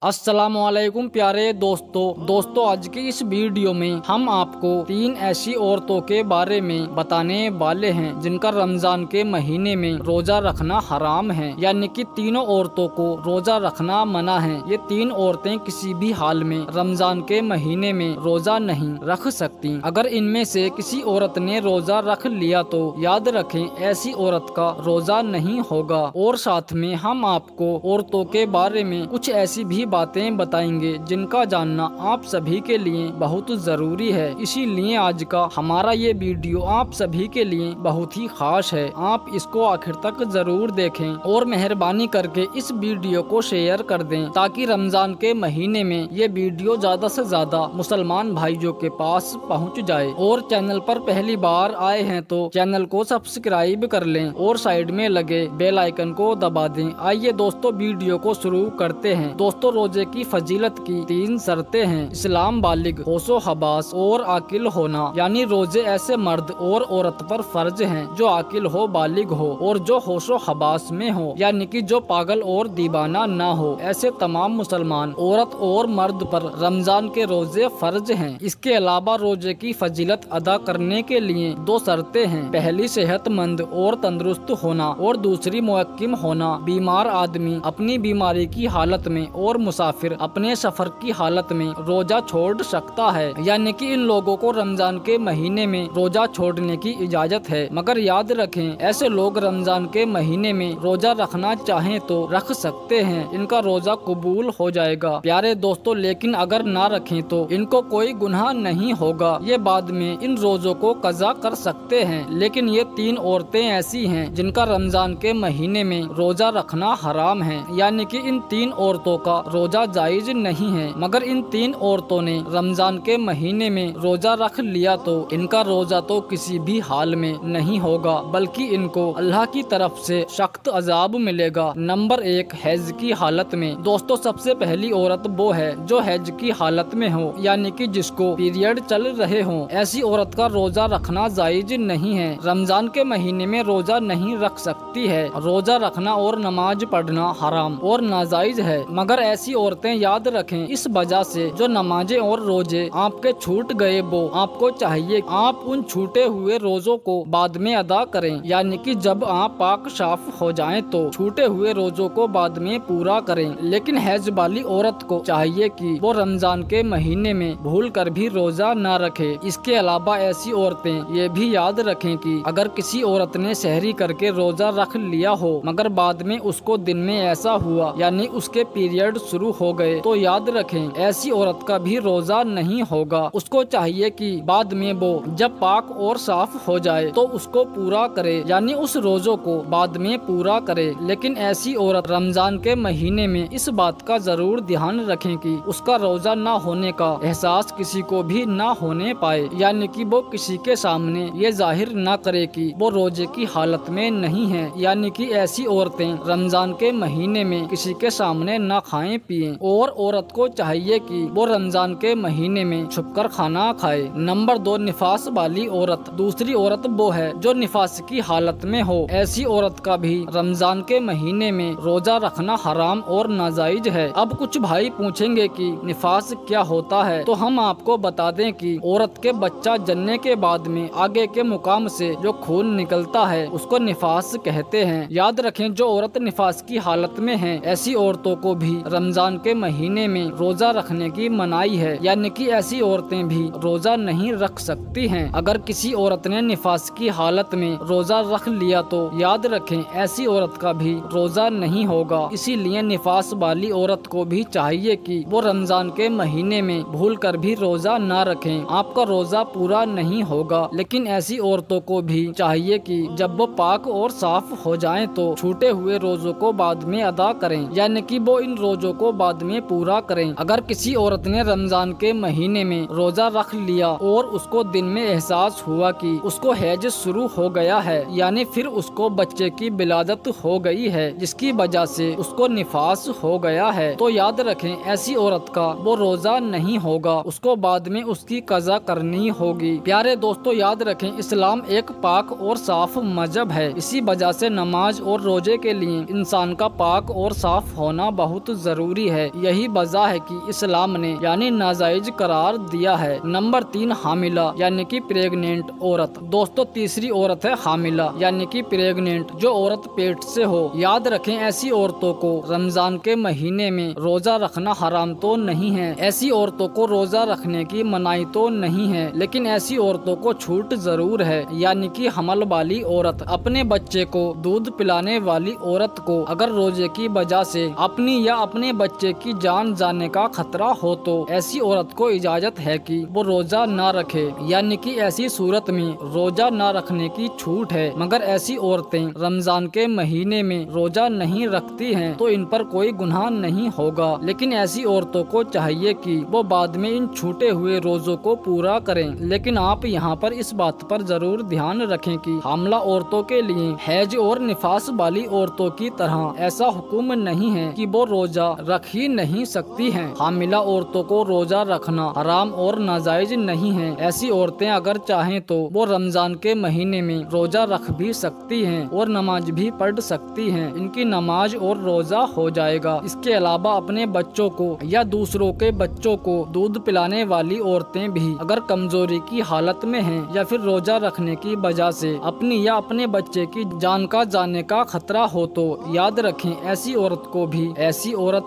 अस्सलामुअलैकुम प्यारे दोस्तों आज की इस वीडियो में हम आपको 3 ऐसी औरतों के बारे में बताने वाले हैं जिनका रमजान के महीने में रोजा रखना हराम है, यानी कि तीनों औरतों को रोजा रखना मना है। ये 3 औरतें किसी भी हाल में रमजान के महीने में रोजा नहीं रख सकती। अगर इनमें से किसी औरत ने रोजा रख लिया तो याद रखें ऐसी औरत का रोजा नहीं होगा। और साथ में हम आपको औरतों के बारे में कुछ ऐसी भी बातें बताएंगे जिनका जानना आप सभी के लिए बहुत जरूरी है। इसीलिए आज का हमारा ये वीडियो आप सभी के लिए बहुत ही खास है। आप इसको आखिर तक जरूर देखें और मेहरबानी करके इस वीडियो को शेयर कर दें ताकि रमजान के महीने में ये वीडियो ज्यादा से ज्यादा मुसलमान भाइयों के पास पहुंच जाए। और चैनल पर पहली बार आए हैं तो चैनल को सब्सक्राइब कर लें और साइड में लगे बेल आइकन को दबा दें। आइए दोस्तों वीडियो को शुरू करते हैं। दोस्तों रोजे की फजीलत की 3 शर्तें हैं। इस्लाम बालिग, होशो हवास और आकिल होना, यानी रोजे ऐसे मर्द और औरत पर फर्ज हैं जो आकिल हो, बालिग हो और जो होशो हवास में हो, यानी कि जो पागल और दीवाना ना हो। ऐसे तमाम मुसलमान औरत और मर्द पर रमजान के रोजे फर्ज हैं। इसके अलावा रोजे की फजीलत अदा करने के लिए 2 शर्तें हैं। पहली सेहतमंद और तंदुरुस्त होना और दूसरी मुहक्किम होना। बीमार आदमी अपनी बीमारी की हालत में और मुसाफिर अपने सफर की हालत में रोजा छोड़ सकता है, यानी कि इन लोगों को रमजान के महीने में रोजा छोड़ने की इजाजत है। मगर याद रखें ऐसे लोग रमजान के महीने में रोजा रखना चाहें तो रख सकते हैं, इनका रोजा कबूल हो जाएगा प्यारे दोस्तों। लेकिन अगर ना रखें तो इनको कोई गुनाह नहीं होगा, ये बाद में इन रोजों को कज़ा कर सकते हैं। लेकिन ये 3 औरतें ऐसी हैं जिनका रमजान के महीने में रोजा रखना हराम है, यानी कि इन 3 औरतों का रोजा जायज नहीं है। मगर इन 3 औरतों ने रमजान के महीने में रोजा रख लिया तो इनका रोजा तो किसी भी हाल में नहीं होगा, बल्कि इनको अल्लाह की तरफ से सख्त अजाब मिलेगा। नंबर 1, हैज की हालत में। दोस्तों सबसे पहली औरत वो है जो हैज की हालत में हो, यानी कि जिसको पीरियड चल रहे हो। ऐसी औरत का रोजा रखना जायज नहीं है। रमजान के महीने में रोजा नहीं रख सकती है। रोजा रखना और नमाज पढ़ना हराम और नाजायज है। मगर ऐसी औरतें याद रखें इस वजह से जो नमाजें और रोजे आपके छूट गए वो आपको चाहिए आप उन छूटे हुए रोजों को बाद में अदा करें, यानी कि जब आप पाक साफ हो जाएं तो छूटे हुए रोजों को बाद में पूरा करें। लेकिन हैज वाली औरत को चाहिए कि वो रमजान के महीने में भूल कर भी रोजा न रखे। इसके अलावा ऐसी औरतें ये भी याद रखें कि अगर किसी औरत ने सहरी करके रोजा रख लिया हो मगर बाद में उसको दिन में ऐसा हुआ यानी उसके पीरियड शुरू हो गए तो याद रखें ऐसी औरत का भी रोजा नहीं होगा। उसको चाहिए कि बाद में वो जब पाक और साफ हो जाए तो उसको पूरा करे, यानी उस रोजों को बाद में पूरा करे। लेकिन ऐसी औरत रमजान के महीने में इस बात का जरूर ध्यान रखें कि उसका रोजा ना होने का एहसास किसी को भी ना होने पाए, यानी कि वो किसी के सामने ये जाहिर ना करे कि वो रोजे की हालत में नहीं है। यानी कि ऐसी औरतें रमजान के महीने में किसी के सामने ना खाएं पिएं। और औरत को चाहिए कि वो रमजान के महीने में छुपकर खाना खाए। नंबर 2, निफास वाली औरत। दूसरी औरत वो है जो निफास की हालत में हो। ऐसी औरत का भी रमजान के महीने में रोजा रखना हराम और नाजायज है। अब कुछ भाई पूछेंगे कि निफास क्या होता है, तो हम आपको बता दें कि औरत के बच्चा जनने के बाद में आगे के मुकाम से जो खून निकलता है उसको निफास कहते हैं। याद रखें जो औरत निफास की हालत में है ऐसी औरतों को भी रमजान के महीने में रोजा रखने की मनाही है, यानी कि ऐसी औरतें भी रोजा नहीं रख सकती हैं। अगर किसी औरत ने निफास की हालत में रोजा रख लिया तो याद रखें ऐसी औरत का भी रोजा नहीं होगा। इसीलिए निफास वाली औरत को भी चाहिए कि वो रमजान के महीने में भूल कर भी रोजा ना रखें, आपका रोजा पूरा नहीं होगा। लेकिन ऐसी औरतों को भी चाहिए कि जब वो पाक और साफ हो जाएं तो छूटे हुए रोजों को बाद में अदा करें, यानी कि वो इन रोजों को बाद में पूरा करें। अगर किसी औरत ने रमजान के महीने में रोजा रख लिया और उसको दिन में एहसास हुआ कि उसको हैज शुरू हो गया है, यानी फिर उसको बच्चे की विलादत हो गई है जिसकी वजह से उसको निफास हो गया है, तो याद रखें ऐसी औरत का वो रोजा नहीं होगा, उसको बाद में उसकी कज़ा करनी होगी। प्यारे दोस्तों याद रखें इस्लाम एक पाक और साफ मजहब है। इसी वजह से नमाज और रोजे के लिए इंसान का पाक और साफ होना बहुत जरूरी जरूरी है। यही वजह है कि इस्लाम ने यानी नाजायज करार दिया है। नंबर 3, हामिला यानी कि प्रेग्नेंट औरत। दोस्तों तीसरी औरत है हामिला यानी कि प्रेग्नेंट, जो औरत पेट से हो। याद रखें ऐसी औरतों को रमजान के महीने में रोजा रखना हराम तो नहीं है। ऐसी औरतों को रोजा रखने की मनाही तो नहीं है, लेकिन ऐसी औरतों को छूट जरूर है। यानी कि हमल वाली औरत, अपने बच्चे को दूध पिलाने वाली औरत को अगर रोजे की वजह से अपनी या अपने बच्चे की जान जाने का खतरा हो तो ऐसी औरत को इजाजत है कि वो रोजा ना रखे। यानी कि ऐसी सूरत में रोजा ना रखने की छूट है। मगर ऐसी औरतें रमजान के महीने में रोजा नहीं रखती हैं तो इन पर कोई गुनाह नहीं होगा। लेकिन ऐसी औरतों को चाहिए कि वो बाद में इन छूटे हुए रोजों को पूरा करें। लेकिन आप यहाँ पर इस बात पर जरूर ध्यान रखें कि हामला औरतों के लिए हैज और निफास वाली औरतों की तरह ऐसा हुक्म नहीं है कि वो रोजा रख ही नहीं सकती हैं। हामिला औरतों को रोजा रखना हराम और नाजायज नहीं है। ऐसी औरतें अगर चाहें तो वो रमजान के महीने में रोजा रख भी सकती हैं और नमाज भी पढ़ सकती हैं। इनकी नमाज और रोजा हो जाएगा। इसके अलावा अपने बच्चों को या दूसरों के बच्चों को दूध पिलाने वाली औरतें भी अगर कमजोरी की हालत में हैं या फिर रोजा रखने की वजह से अपनी या अपने बच्चे की जान का जाने का खतरा हो तो याद रखें ऐसी औरत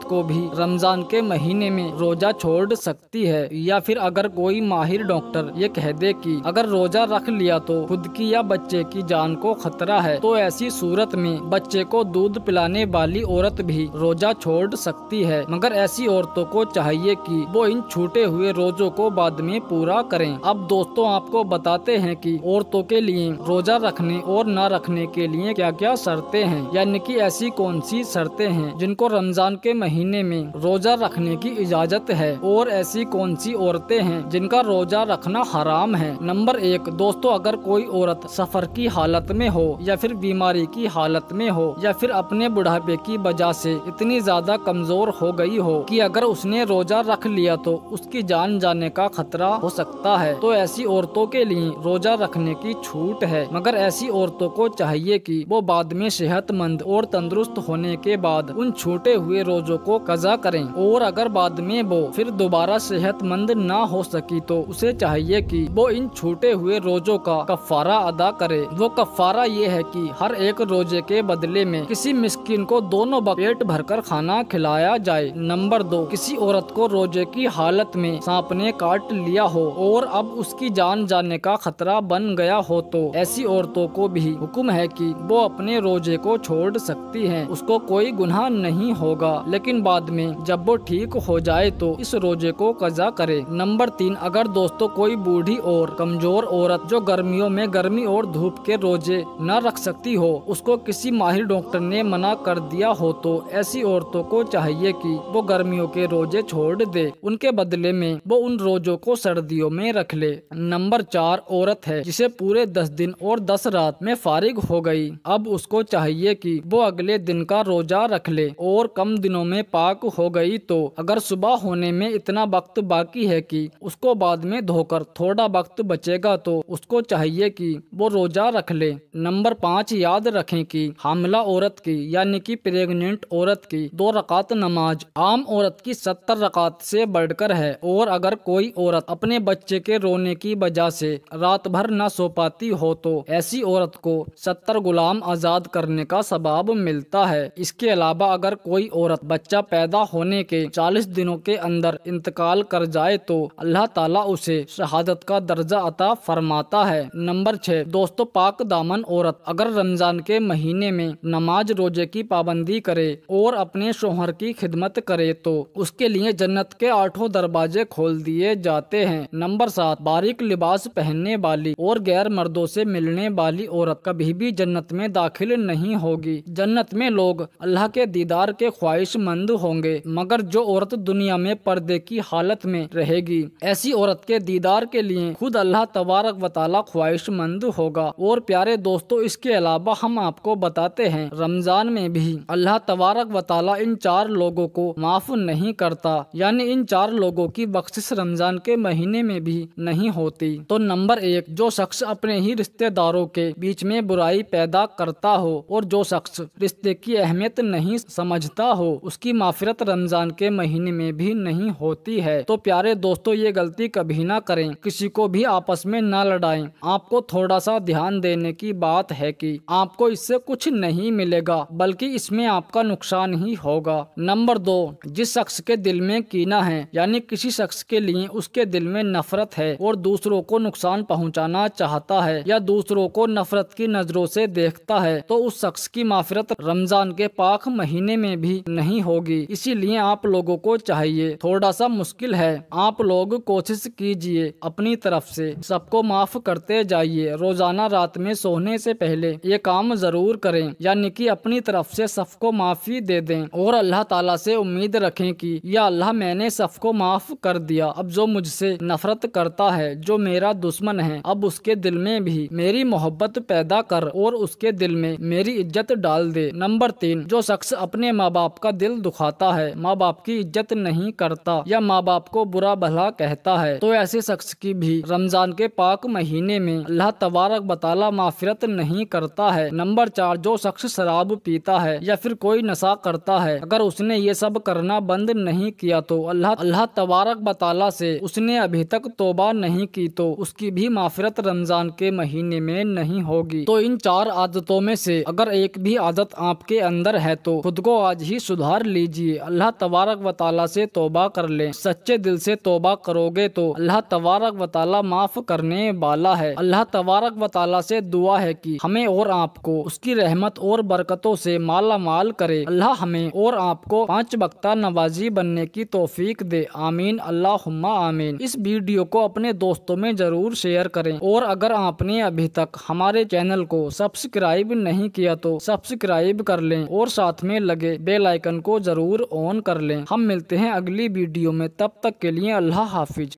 को भी रमजान के महीने में रोजा छोड़ सकती है। या फिर अगर कोई माहिर डॉक्टर ये कह दे कि अगर रोजा रख लिया तो खुद की या बच्चे की जान को खतरा है तो ऐसी सूरत में बच्चे को दूध पिलाने वाली औरत भी रोजा छोड़ सकती है। मगर ऐसी औरतों को चाहिए कि वो इन छूटे हुए रोजों को बाद में पूरा करें। अब दोस्तों आपको बताते हैं कि औरतों के लिए रोजा रखने और न रखने के लिए क्या क्या शर्तें हैं, यानी कि ऐसी कौन सी शर्तें हैं जिनको रमजान के महीने में रोजा रखने की इजाजत है और ऐसी कौन सी औरतें हैं जिनका रोजा रखना हराम है। नंबर 1 दोस्तों, अगर कोई औरत सफर की हालत में हो या फिर बीमारी की हालत में हो या फिर अपने बुढ़ापे की वजह से इतनी ज्यादा कमजोर हो गई हो कि अगर उसने रोजा रख लिया तो उसकी जान जाने का खतरा हो सकता है तो ऐसी औरतों के लिए रोजा रखने की छूट है। मगर ऐसी औरतों को चाहिए कि वो बाद में सेहतमंद और तंदुरुस्त होने के बाद उन छूटे हुए रोजों को कज़ा करें और अगर बाद में वो फिर दोबारा सेहतमंद ना हो सकी तो उसे चाहिए कि वो इन छूटे हुए रोजों का कफ़ारा अदा करे। वो कफ़ारा ये है कि हर एक रोजे के बदले में किसी मिस्किन को दोनों वक्त पेट भरकर खाना खिलाया जाए। नंबर 2, किसी औरत को रोजे की हालत में सांप ने काट लिया हो और अब उसकी जान जाने का खतरा बन गया हो तो ऐसी औरतों को भी हुक्म है कि वो अपने रोजे को छोड़ सकती हैं। उसको कोई गुनाह नहीं होगा, लेकिन बाद में जब वो ठीक हो जाए तो इस रोजे को कज़ा करे। नंबर 3, अगर दोस्तों कोई बूढ़ी और कमजोर औरत जो गर्मियों में गर्मी और धूप के रोजे न रख सकती हो, उसको किसी माहिर डॉक्टर ने मना कर दिया हो तो ऐसी औरतों को चाहिए कि वो गर्मियों के रोजे छोड़ दे, उनके बदले में वो उन रोजों को सर्दियों में रख ले। नंबर 4, औरत है जिसे पूरे 10 दिन और 10 रात में फारिग हो गई, अब उसको चाहिए कि वो अगले दिन का रोजा रख ले और कम दिनों में पाक हो गई तो अगर सुबह होने में इतना वक्त बाकी है कि उसको बाद में धोकर थोड़ा वक्त बचेगा तो उसको चाहिए कि वो रोजा रख ले। नंबर 5, याद रखें कि हामिला औरत की यानी कि प्रेग्नेंट औरत की 2 रकात नमाज आम औरत की 70 रकात से बढ़कर है और अगर कोई औरत अपने बच्चे के रोने की वजह से रात भर न सो पाती हो तो ऐसी औरत को 70 गुलाम आजाद करने का सवाब मिलता है। इसके अलावा अगर कोई औरत बच्चा पैदा होने के 40 दिनों के अंदर इंतकाल कर जाए तो अल्लाह ताला उसे शहादत का दर्जा अता फरमाता है। नंबर 6, दोस्तों पाक दामन औरत अगर रमजान के महीने में नमाज रोजे की पाबंदी करे और अपने शोहर की खिदमत करे तो उसके लिए जन्नत के 8 दरवाजे खोल दिए जाते हैं। नंबर 7, बारीक लिबास पहनने वाली और गैर मर्दों से मिलने वाली औरत कभी भी जन्नत में दाखिल नहीं होगी। जन्नत में लोग अल्लाह के दीदार के ख्वाहिशमंद होंगे, मगर जो औरत दुनिया में पर्दे की हालत में रहेगी ऐसी औरत के दीदार के लिए खुद अल्लाह तबारक व तआला ख्वाहिशमंद होगा। और प्यारे दोस्तों, इसके अलावा हम आपको बताते हैं रमजान में भी अल्लाह तबारक व तआला इन 4 लोगों को माफ नहीं करता, यानी इन 4 लोगों की बख्शिश रमजान के महीने में भी नहीं होती। तो नंबर 1, जो शख्स अपने ही रिश्तेदारों के बीच में बुराई पैदा करता हो और जो शख्स रिश्ते की अहमियत नहीं समझता हो, उसकी की माफिरत रमजान के महीने में भी नहीं होती है। तो प्यारे दोस्तों, ये गलती कभी ना करें, किसी को भी आपस में ना लड़ाएं। आपको थोड़ा सा ध्यान देने की बात है कि आपको इससे कुछ नहीं मिलेगा, बल्कि इसमें आपका नुकसान ही होगा। नंबर 2, जिस शख्स के दिल में कीना है, यानी किसी शख्स के लिए उसके दिल में नफरत है और दूसरों को नुकसान पहुंचाना चाहता है या दूसरों को नफरत की नजरों से देखता है, तो उस शख्स की माफिरत रमजान के पाक महीने में भी नहीं होगी। इसीलिए आप लोगों को चाहिए, थोड़ा सा मुश्किल है, आप लोग कोशिश कीजिए अपनी तरफ से सबको माफ करते जाइए। रोजाना रात में सोने से पहले ये काम जरूर करें, यानी कि अपनी तरफ से सबको माफी दे दें और अल्लाह ताला से उम्मीद रखें कि या अल्लाह मैंने सबको माफ कर दिया, अब जो मुझसे नफरत करता है, जो मेरा दुश्मन है, अब उसके दिल में भी मेरी मोहब्बत पैदा कर और उसके दिल में मेरी इज्जत डाल दे। नंबर 3, जो शख्स अपने माँ बाप का दिल दुखाता है, माँ बाप की इज्जत नहीं करता या माँ बाप को बुरा भला कहता है, तो ऐसे शख्स की भी रमजान के पाक महीने में अल्लाह तबारक व तआला माफिरत नहीं करता है। नंबर 4, जो शख्स शराब पीता है या फिर कोई नशा करता है, अगर उसने ये सब करना बंद नहीं किया तो अल्लाह तबारक व तआला से उसने अभी तक तौबा नहीं की तो उसकी भी माफिरत रमजान के महीने में नहीं होगी। तो इन 4 आदतों में से अगर एक भी आदत आपके अंदर है तो खुद को आज ही सुधार लीजिए, अल्लाह तबारक व तआला से तौबा कर लें। सच्चे दिल से तौबा करोगे तो अल्लाह तबारक व तआला माफ करने वाला है। अल्लाह तबारक व तआला से दुआ है कि हमें और आपको उसकी रहमत और बरकतों से माला माल करे। अल्लाह हमें और आपको 5 वक्ता नवाजी बनने की तौफीक दे। आमीन, अल्लाहुम्मा आमीन। इस वीडियो को अपने दोस्तों में जरूर शेयर करें और अगर आपने अभी तक हमारे चैनल को सब्सक्राइब नहीं किया तो सब्सक्राइब कर लें और साथ में लगे बेल आइकन को जरूर ऑन कर लें। हम मिलते हैं अगली वीडियो में, तब तक के लिए अल्लाह हाफिज।